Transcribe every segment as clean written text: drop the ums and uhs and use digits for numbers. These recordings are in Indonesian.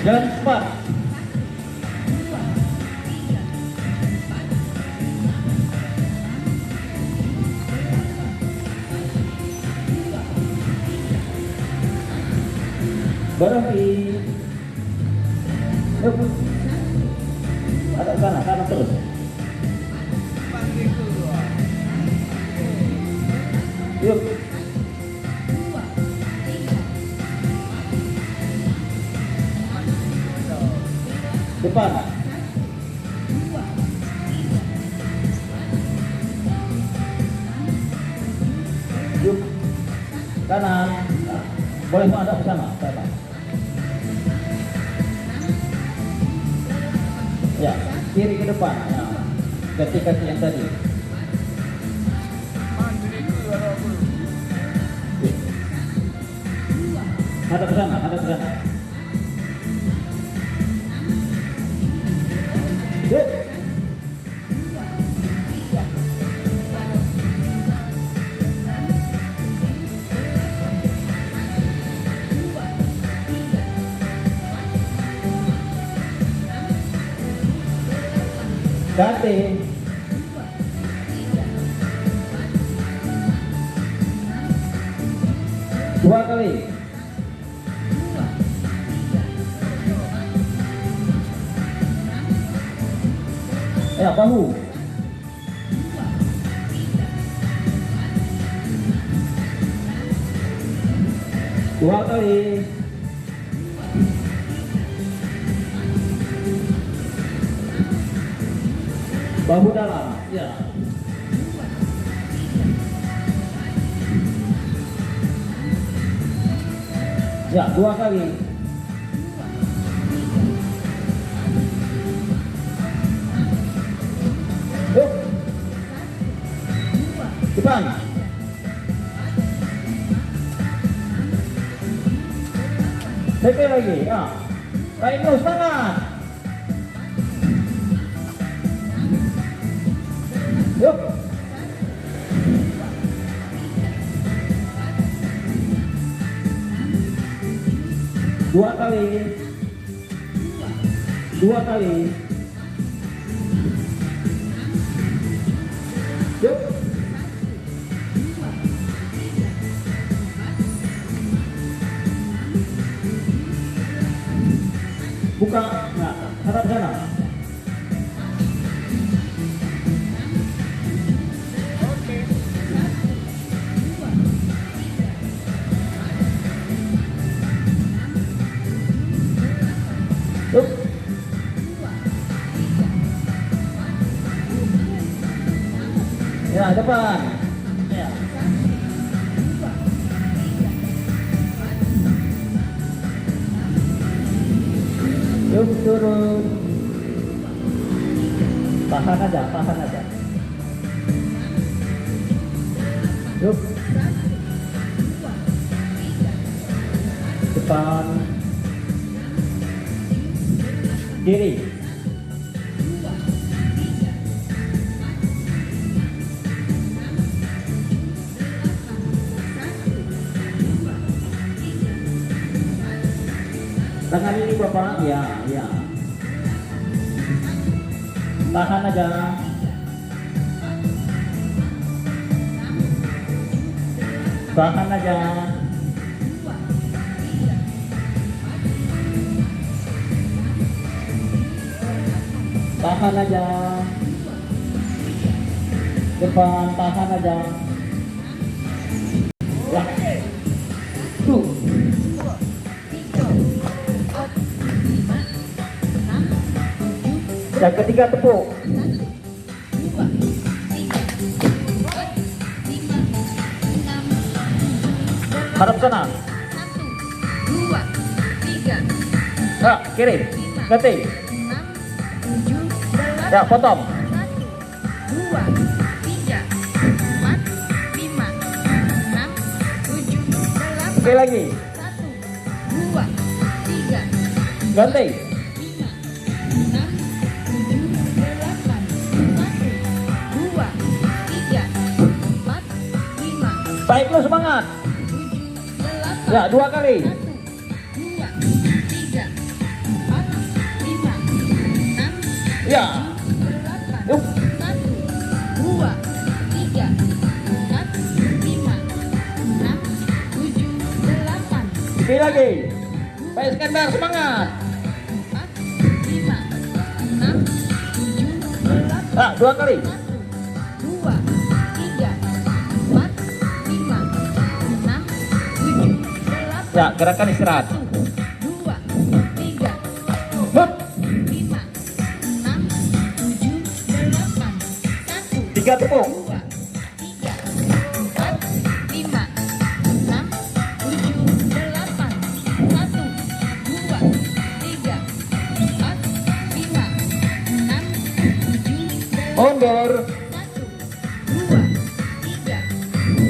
Jalan 4. Berhenti. Yuk. Ada sana, kanan terus. Yuk. Depan. Yuk. Kanan. Boleh menghadap ke sana. Ya, kiri ke depan. Ya. Kaki-kaki yang tadi. Hadap ke sana, hadap ke sana. Yuk. Ganti. Dua kali. Ya, bahu. Dua kali. Bahu dalam. Ya. Ya, dua kali. Yuk. Depan. Sekali lagi. Ya. Baik, semangat. Yuk. Dua kali. Dua kali. Yuk. Buka. Nah, hadap sana. Yuk. Ya, depan. Ya. Yuk, turun. Tahan aja, tahan aja. Yuk. Depan. Kiri. Tangan ini Bapak, ya, ya. Tahan aja. Tahan aja. Tahan aja. Depan, tahan aja. Ya. Tuh. Yang ketiga tepuk. Hadap sana. 1, 2, 3. Ya, kiri. Ganti. 6, 7, 8. Ya, potong. 1, 2, 3, 4, 5, 6, 7, 8. Sekali lagi. 1, 2, 3. Ganti. 5, 6, 7, 8. 1, 2, 3, 4, 5. Baik, lu semangat. Ya, dua kali. 1, 2, 3, Ya. Yuk. 1, 2, 3, 4, 5, 6, 7, 8. Sekali lagi. Pak Iskandar semangat. 4, 5, 6, 7, 8. Ah, 2 kali. 1, 2, 3, 4, 5, 6, 7, 8. Ya, gerakan istirahat. 1, 2, 3, Hup. 5, 6, 7, 8. 1, 3 tepuk. 2, 3, 4, 5, 6, 7, 8. 1, 2, 3, 4, 5, 6, 7, 8. Mundur. 1, 2, 3,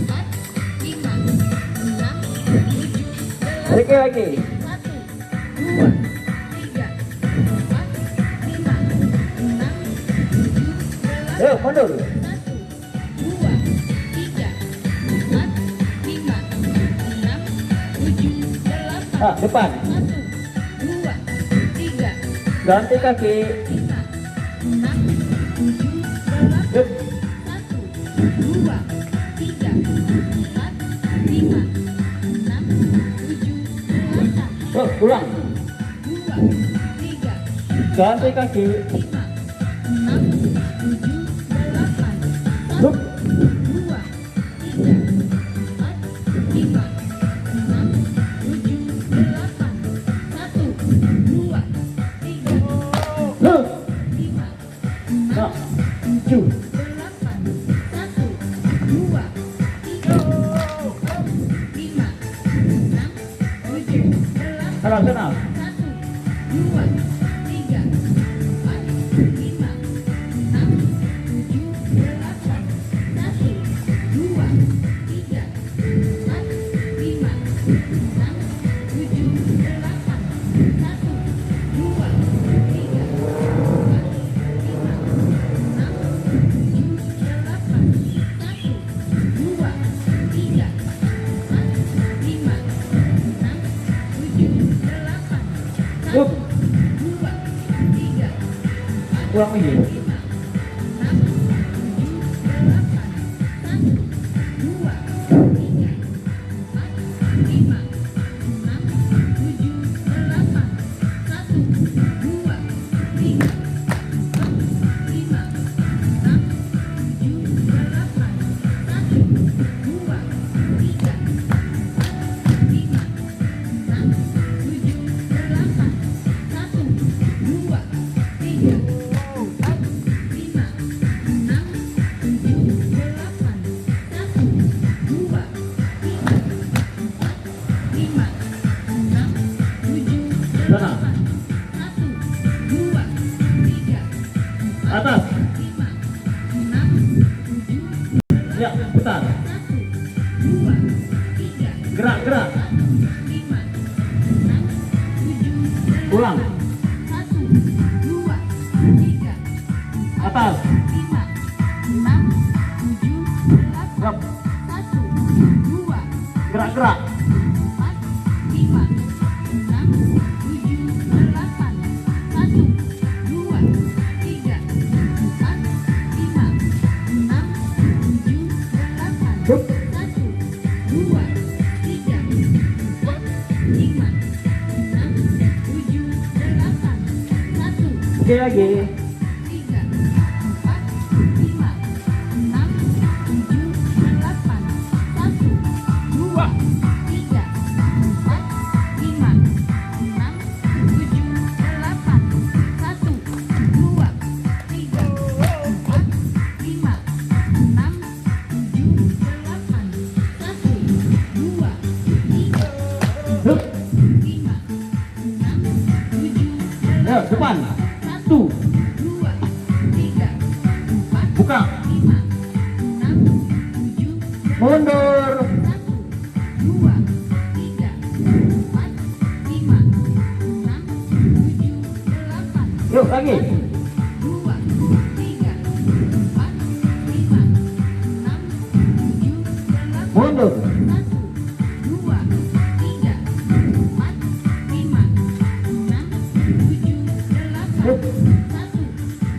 4, 5, 6, 7, 8. Sekali lagi. 1, 2, 3, 4, 5, 6, 7, 8. Yuk, mundur. 1, 2, 3, 4, 5, 6, 7, 8. Ah, depan. 1, 2, 3, Ganti kaki. 5, 6, 7, 8. Yuk. 1, 2, 3, 4, 5, 6, 7, 8. Yuk, pulang. 2, 3, Ganti kaki. 5, 6, 7, 8. Hup. 2, 3, 4, 5, 6, 7, 8. 1, 2, 3, Hup. 5, Nah, 6, 7. 8. 1, 2, 3, 4, 5, 6, 7, 8. Salam senang. 1, 2, 3, 4, 5, 6, 7, 8. 1, 2, 3, 4, 5, 6, 7, 8. 1, 2, 3, 4, 5, 6, 7, 8. 1, 2, 3, 4, 5, 6, 7, 8. Hup. 2, 3, Pulang lagi. 5, 6, 7, 8. 1, 2, 3, 4, 5, 6, 7, 8. 1, 2, 3, 4, 5, 6, 7, 8. 1, 2, 3, 4, 5, 6, 7, 8. 1, 2, 3, 4, 5, 6, 7, 8. 1, 2, 3, 4, 5, 6, 7, Sana. 8. 1, 2, 3, 4, Atas. 5, 6, 7, Ya, putar. 1, 2, 3, Gerak, gerak. 5, 6, 7, Pulang. 1, 2, 3, Atas. 5, 6, 7, 8. Yap. 1, 2, Gerak, gerak. 4, 5, 6, 7, 8. 1, 2, 3, 4, 5, 6, 7, 8. Hup. 1, 2, 3, 4, 5, 6, 7, 8. 1, Sekali lagi. 3, 4, 5, 6, 7, 8. 1, 2, 3, 4, 5, 6, 7, 8. 1, 2, 3, 4, 5, 6, 7, 8. 1, 2, 3, Hup. 5, 6, 7, Ya, depan. 1, 2. 2, 3, 4, Buka. 5, 6, 7, Mundur. 1, 2, 3, 4, 5, 6, 7, 8. Yuk, lagi. 2, 3, 4, 5, 6, 7, 8. Mundur. 1, 2, 3, 4, 5, 6, 7, 8. Hup. 1,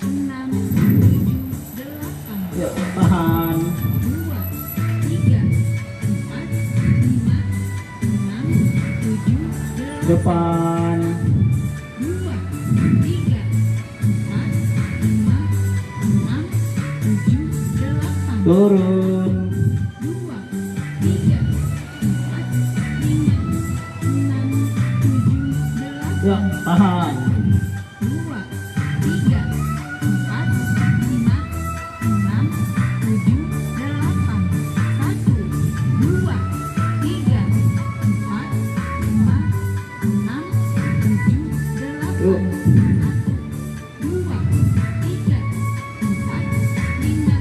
enam, tujuh, delapan, Ya, tahan. 2, 3, 4, 5, 6, 7, 8, Depan. 2, 3, 4, 5, 6, 7, 8, Turun. 2, 3, 4, 5, 6, 7, 8, Ya, tahan. 2, 3, 4, 5, 6, 7, 8, 1, 2, 3, 4, 5, 6, 7, 8, Yuk. 2, 3, 4, 5, 6,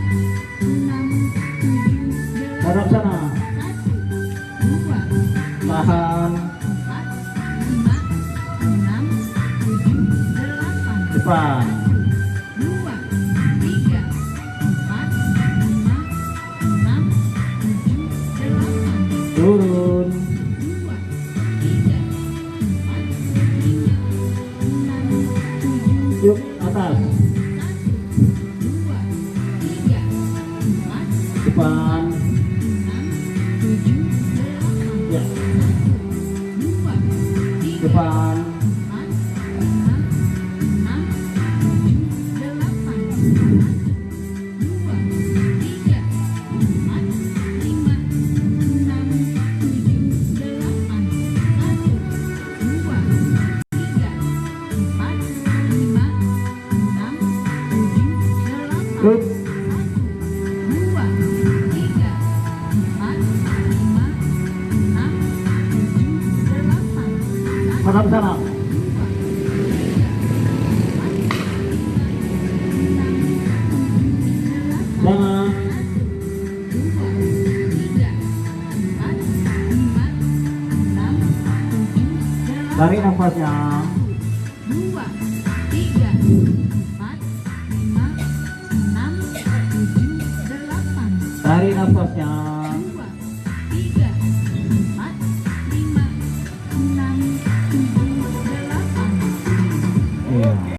7, 8, Hadap sana. 1, 2, Tahan. 4, 5, 6, 7, 8, Depan. 2, 3, 4, 5, 6, 7, 8, Turun. 2, 3, 4, 5, 6, 7, Yuk, atas. 1, 2, 3, 4, Depan. 6, 7, 8, Ya, 2, 3, depan. 4, 5, 6, 7, 8, 2, 3, 4, 5, 6, 7, 8, 1, 2, 3, 4, 5, 6, 7, 8, Yuk. 2, 3, 4, 5, 6, 7, 8, Hadap sana. Sana. Tarik nafasnya. 2, 3, 4, 5, 6, 7, 8. Tarik nafasnya.